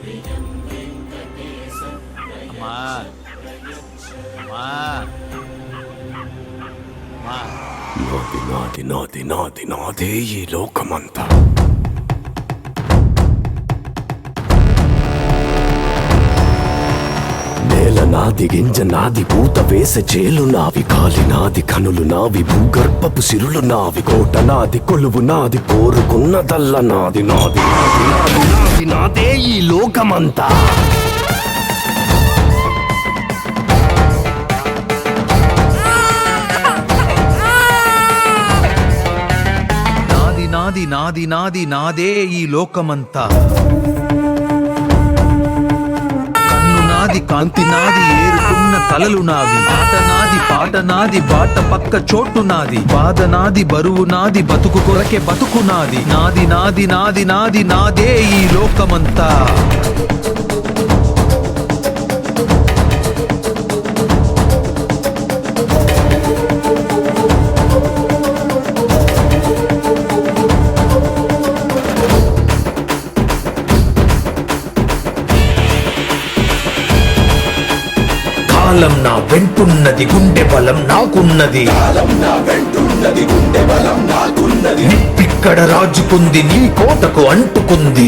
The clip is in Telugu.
అమ్మా అమ్మా అమ్మా. నాది నాది నాది నాది నాదే ఈ లోకమంతా. నేల నాది, గింజ నాది, పూత వేసే చేలు నావి, కాలి నాది, కనులు నావి, భూగర్భపు సిరులు నావి, కోట నాది, కొలువు నాది, కోరుకున్నదల్ల నాది నాది నాది నాది నాది నాదే ఈ లోకమంతా. నాది నాది నాది నాదే ఈ లోకమంతా. కన్ను నాది, కాంతి నాది, ఏరుకున్న కలలు నావి, ఆట నాది, పాట నాది, బాట పక్క చోటు నాది, బాధ నాది, బరువు నాది, బతుకు కొరకే బతుకు నాది. నాది నాది నాది నాది నాదే ఈ లోకమంతా. కాలం నా వెంటున్నది, గుండె బలం నాకున్నది. నిప్పిక్కడ రాజుకుంది, నీ కోటకు అంటుకుంది.